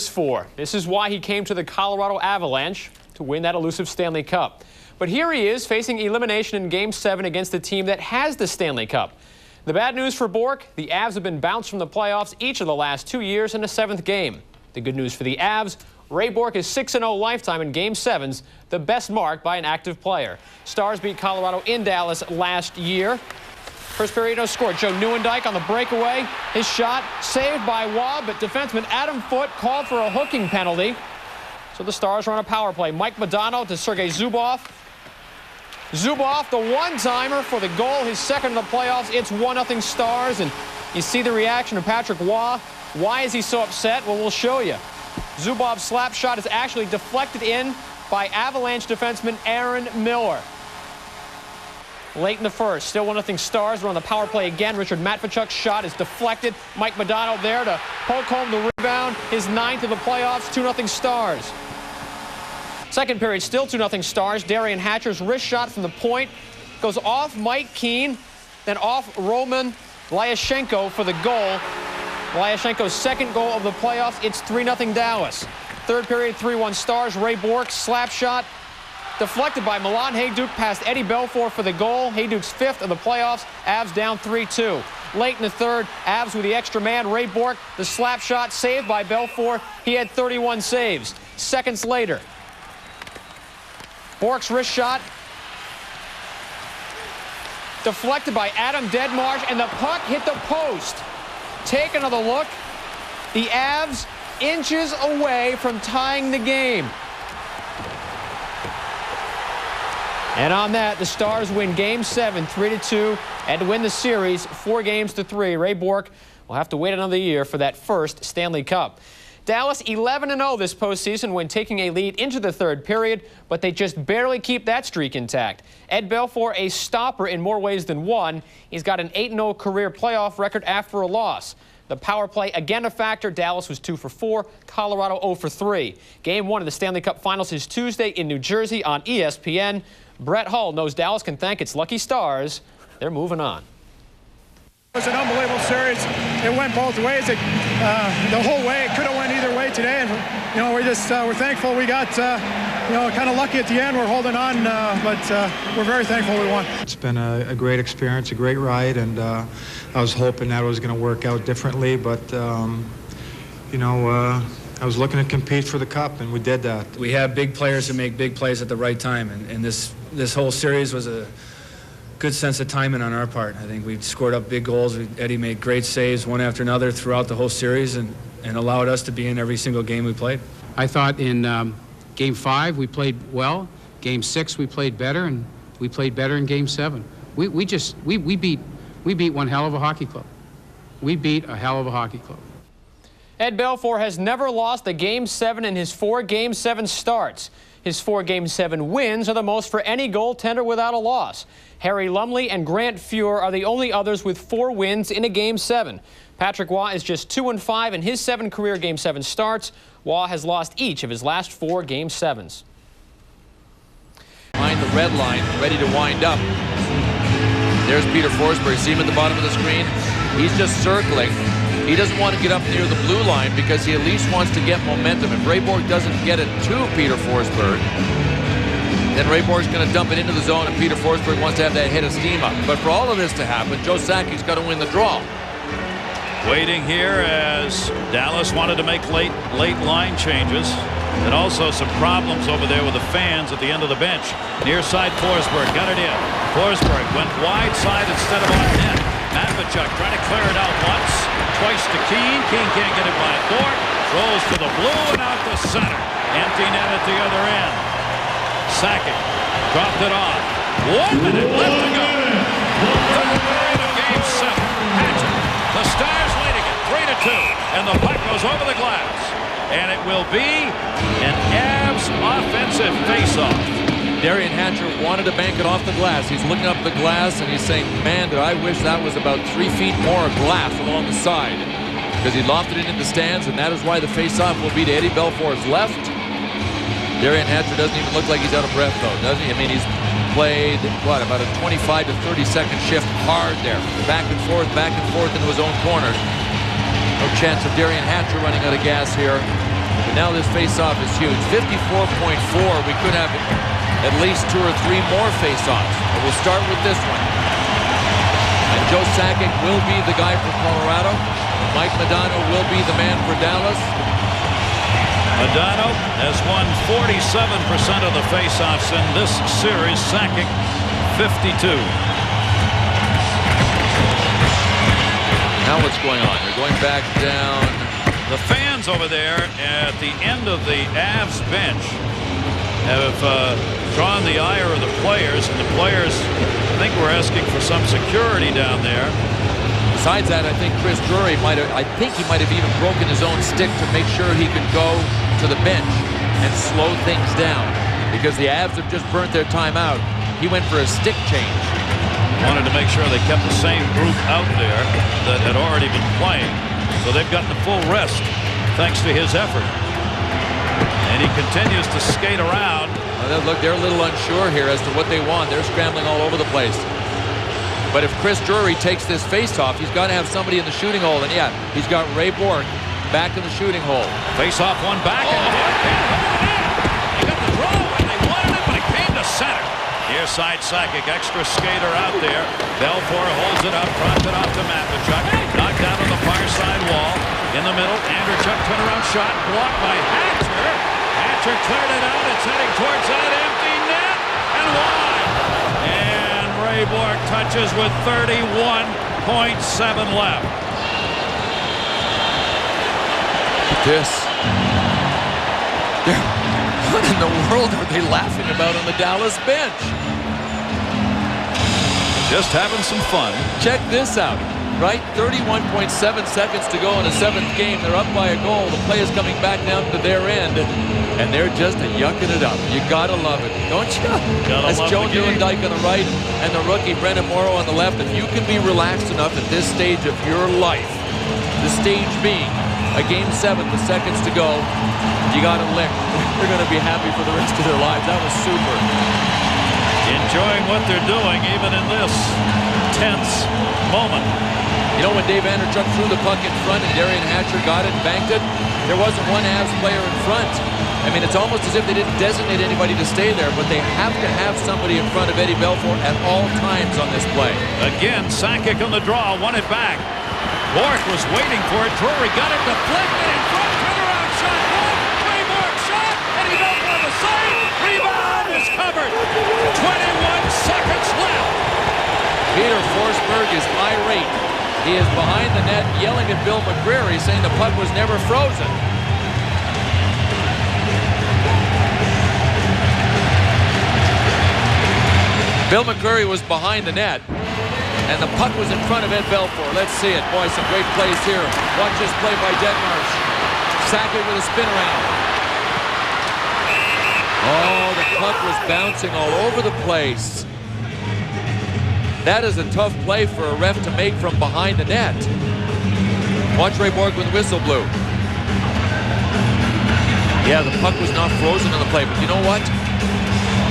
For. This is why he came to the Colorado Avalanche, to win that elusive Stanley Cup. But here he is facing elimination in Game 7 against the team that has the Stanley Cup. The bad news for Bourque, the Avs have been bounced from the playoffs each of the last 2 years in a 7th game. The good news for the Avs, Ray Bourque is 6-0 lifetime in Game 7s, the best mark by an active player. Stars beat Colorado in Dallas last year. First period, no score. Joe Nieuwendyk on the breakaway. His shot saved by Waugh, but defenseman Adam Foote called for a hooking penalty. So the Stars run a power play. Mike Modano to Sergei Zubov. Zubov, the one-timer for the goal, his second in the playoffs. It's 1-0 Stars, and you see the reaction of Patrick Waugh. Why is he so upset? Well, we'll show you. Zubov's slap shot is actually deflected in by Avalanche defenseman Aaron Miller. Late in the first, still 1-0 Stars. We're on the power play again. Richard Matvichuk's shot is deflected. Mike Modano there to poke home the rebound. His 9th of the playoffs, 2-0 Stars. Second period, still 2-0 Stars. Darian Hatcher's wrist shot from the point goes off Mike Keane, then off Roman Lyashenko for the goal. Lyashenko's second goal of the playoffs. It's 3-0 Dallas. Third period, 3-1 Stars. Ray Bourque slap shot deflected by Milan Hajduk past Eddie Belfour for the goal. Hajduk's 5th of the playoffs. Avs down 3-2. Late in the third, Avs with the extra man. Ray Bourque, the slap shot saved by Belfour. He had 31 saves. Seconds later, Bourque's wrist shot deflected by Adam Deadmarsh, and the puck hit the post. Take another look. The Avs inches away from tying the game. And on that, the Stars win Game 7, 3-2, and win the series 4-3. Ray Bourque will have to wait another year for that first Stanley Cup. Dallas 11-0 this postseason when taking a lead into the third period, but they just barely keep that streak intact. Ed Belfour, a stopper in more ways than one. He's got an 8-0 career playoff record after a loss. The power play, again a factor. Dallas was 2 for 4, Colorado 0 for 3. Game 1 of the Stanley Cup Finals is Tuesday in New Jersey on ESPN. Brett Hull knows Dallas can thank its lucky Stars. They're moving on. It was an unbelievable series. It went both ways. The whole way. It could have went either way today. And, you know, we're thankful we got, kind of lucky at the end. We're holding on, but we're very thankful we won. It's been a great experience, a great ride, and I was hoping that it was going to work out differently, but, I was looking to compete for the Cup, and we did that. We have big players who make big plays at the right time, and this whole series was a good sense of timing on our part. I think we scored up big goals. Eddie made great saves one after another throughout the whole series and allowed us to be in every single game we played. I thought in Game 5 we played well. Game 6 we played better, and we played better in Game 7. We beat one hell of a hockey club. We beat a hell of a hockey club. Ed Belfour has never lost a Game 7 in his 4 Game 7 starts. His 4 Game 7 wins are the most for any goaltender without a loss. Harry Lumley and Grant Fuhr are the only others with 4 wins in a Game 7. Patrick Waugh is just 2-5 in his 7 career Game 7 starts. Waugh has lost each of his last 4 Game 7s. Behind the red line, ready to wind up. There's Peter Forsberg. See him at the bottom of the screen? He's just circling. He doesn't want to get up near the blue line because he at least wants to get momentum. If Ray Bourque doesn't get it to Peter Forsberg, then Ray Bourque's going to dump it into the zone, and Peter Forsberg wants to have that hit of steam up. But for all of this to happen, Joe Sakic's got to win the draw. Waiting here as Dallas wanted to make late line changes, and also some problems over there with the fans at the end of the bench. Near side, Forsberg got it in. Forsberg went wide side instead of on net. Matvichuk trying to clear it out once, twice to Keane. Keane can't get it by Thorpe. Throws to the blue and out to center. Empty net at the other end. Sakic dropped it off. 1 minute left to go. Third period of Game 7. Hatcher. The Stars leading it 3-2, and the puck goes over the glass. And it will be an Avs offensive faceoff. Darian Hatcher wanted to bank it off the glass. He's looking up the glass and he's saying, man, did I wish that was about 3 feet more of glass along the side. Because he lofted it in the stands, and that is why the face-off will be to Eddie Belfour's left. Darian Hatcher doesn't even look like he's out of breath, though, does he? I mean, he's played, what, about a 25 to 30-second shift hard there. Back and forth into his own corner. No chance of Darian Hatcher running out of gas here. now this face-off is huge. 54.4. We could have at least 2 or 3 more face-offs. But we'll start with this one. And Joe Sakic will be the guy for Colorado. Mike Modano will be the man for Dallas. Modano has won 47% of the face-offs in this series. Sakic, 52. Now what's going on? They're going back down. The fans over there at the end of the Avs bench have drawn the ire of the players, and the players, I think, were asking for some security down there. Besides that, I think Chris Drury he might have even broken his own stick to make sure he could go to the bench and slow things down, because the Avs have just burnt their timeout. He went for a stick change. Wanted to make sure they kept the same group out there that had already been playing, so they've gotten a full rest thanks to his effort. And he continues to skate around. Look, they're a little unsure here as to what they want. They're scrambling all over the place. But if Chris Drury takes this face-off, he's got to have somebody in the shooting hole. And yeah, he's got Ray Bourque back in the shooting hole. Face-off one back. And he got the draw when they wanted it, but it came to center. Near side Sakic, extra skater out there. Belfour holds it up, dropped it off to Matvichuk. Knocked down on the far side wall. In the middle, Andreychuk turnaround shot, blocked by Hatcher. Hatcher cleared it out. It's heading towards that empty net. And wide. And Ray Bourque touches with 31.7 left. This. What in the world are they laughing about on the Dallas bench? Just having some fun. Check this out. Right? 31.7 seconds to go in the 7th game. They're up by a goal. The play is coming back down to their end, and they're just yucking it up. You gotta love it, don't you? That's Joe Newendike on the right and the rookie Brendan Morrow on the left. If you can be relaxed enough at this stage of your life, the stage being a game 7 with seconds to go, you gotta lick. They're gonna be happy for the rest of their lives. That was super. Enjoying what they're doing even in this tense moment. You know, when Dave Andreychuk threw the puck in front and Darian Hatcher got it and banked it, there wasn't one Avs player in front. I mean, it's almost as if they didn't designate anybody to stay there, but they have to have somebody in front of Eddie Belfour at all times on this play. Again, Sakic on the draw, won it back. Bourque was waiting for it. Drury got it deflected in front. Turnaround shot. Ray Bourque shot. Eddie Belfour the save. Rebound is covered. 21 seconds left. Peter Forsberg is irate. He is behind the net yelling at Bill McCreary, saying the puck was never frozen. Bill McCreary was behind the net, and the puck was in front of Ed Belfour. Let's see it. Boy, some great plays here. Watch this play by Detmarsh. Sakic with a spin around. Oh, the puck was bouncing all over the place. That is a tough play for a ref to make from behind the net. Watch Ray Bourque when the whistle blew. Yeah, the puck was not frozen on the play, but you know what?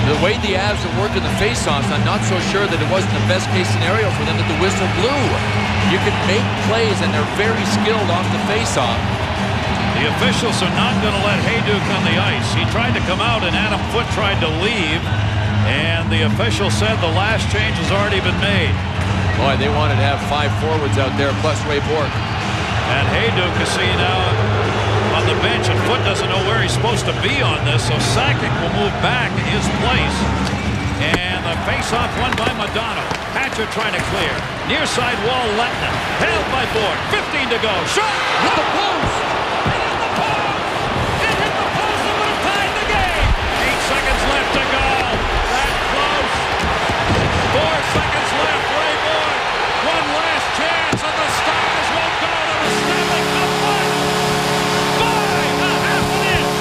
The way the Avs are working the faceoffs, I'm not so sure that it wasn't the best case scenario for them that the whistle blew. You can make plays, and they're very skilled off the faceoff. The officials are not going to let Hayduk on the ice. He tried to come out, and Adam Foote tried to leave. And the official said the last change has already been made. Boy, they wanted to have 5 forwards out there, plus Ray Bourque. And Hayduk is seen out on the bench, and Foote doesn't know where he's supposed to be on this, so Sakic will move back in his place. And the face-off won by Modano. Hatcher trying to clear. Near side wall, Letna. Held by Bourque. 15 to go. Shot! Hit the post! It hit the post! It hit the post and would have tied the game! 8 seconds left to go. 4 seconds left. Ray Bourque. One last chance, and the Stars will go to the Stanley Cup final by a half an inch.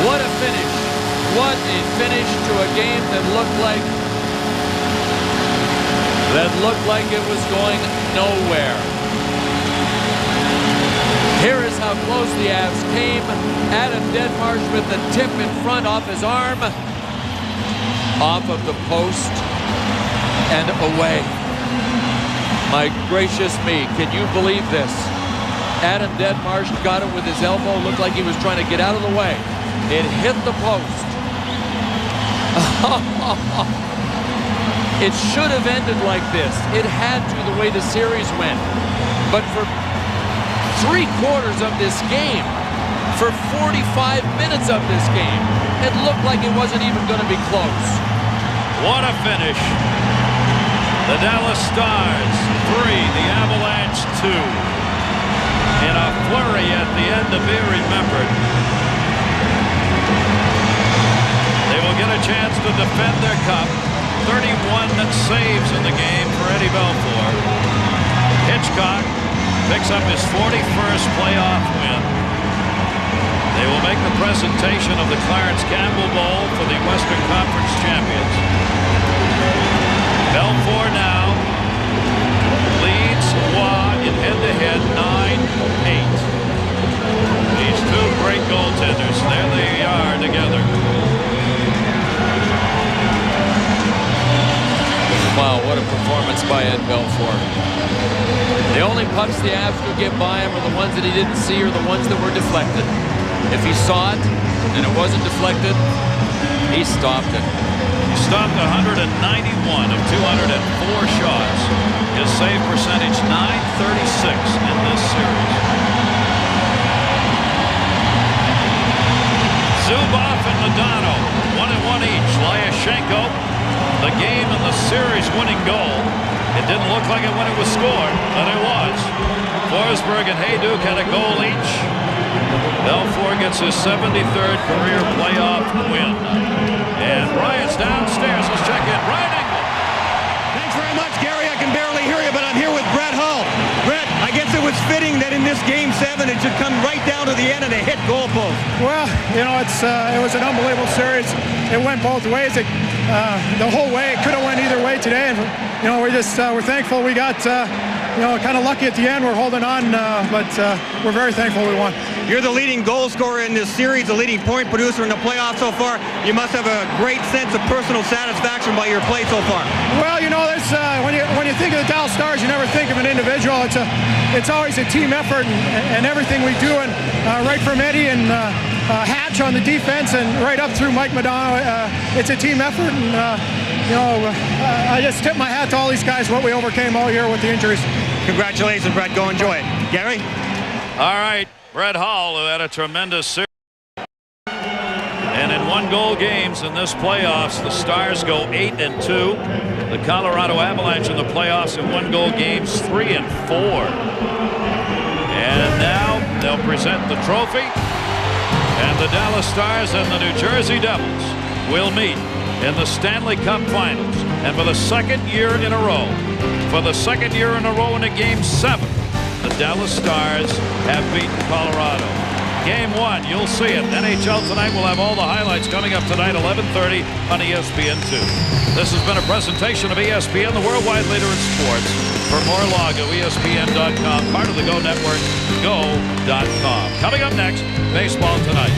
What a finish. What a finish to a game that looked like it was going nowhere. close the Avs came. Adam Deadmarsh with the tip in front off his arm. Off of the post and away. My gracious me, can you believe this? Adam Deadmarsh got it with his elbow. Looked like he was trying to get out of the way. It hit the post. It should have ended like this. It had to, the way the series went. But for 3/4 of this game, for 45 minutes of this game, it looked like it wasn't even going to be close. What a finish. The Dallas Stars 3, the Avalanche 2. In a flurry at the end to be remembered. They will get a chance to defend their cup. 31 saves in the game for Eddie Belfour. Hitchcock picks up his 41st playoff win. They will make the presentation of the Clarence Campbell Bowl for the Western Conference champions. Belfour now leads Roy in head-to-head 9-8. These two great goaltenders, there they are together. Wow, what a performance by Ed Belfour. The only pucks the Avs could get by him are the ones that he didn't see or the ones that were deflected. If he saw it and it wasn't deflected, he stopped it. He stopped 191 of 204 shots. His save percentage .936 in this series. Zubov and Modano, 1-1 each. Lyashenko, the game and the series winning goal. It didn't look like it when it was scored, but it was. Forsberg and Hayduk had a goal each. Belfour gets his 73rd career playoff win. And Bryant's downstairs. Let's check in. Brian Engel. Thanks very much, Gary. I can barely hear you, but I'm here with Brett Hull. Brett, I guess it was fitting that in this Game 7 it should come right down to the end and a hit goal post. Well, you know, it was an unbelievable series. It went both ways. The whole way. It could have went either way today. And, you know, we're thankful we got, you know, kind of lucky at the end. We're holding on, but we're very thankful we won. You're the leading goal scorer in this series, the leading point producer in the playoffs so far. You must have a great sense of personal satisfaction by your play so far. Well, you know, when you think of the Dallas Stars, you never think of an individual. It's always a team effort, and everything we do, and right from Eddie and Hatch on the defense, and right up through Mike Modano, it's a team effort. And you know, I just tip my hat to all these guys, what we overcame all year with the injuries. Congratulations, Brett. Go enjoy it. Gary? All right. Brett Hull, who had a tremendous series. And in one-goal games in this playoffs, the Stars go 8-2. The Colorado Avalanche in the playoffs in one-goal games 3-4. And now they'll present the trophy. And the Dallas Stars and the New Jersey Devils will meet in the Stanley Cup Finals. And for the second year in a row, in a Game 7, the Dallas Stars have beaten Colorado. Game 1, you'll see it. NHL Tonight will have all the highlights coming up tonight, 11:30 on ESPN2. This has been a presentation of ESPN, the worldwide leader in sports. For more, log at ESPN.com, part of the Go Network, go.com. Coming up next, Baseball Tonight.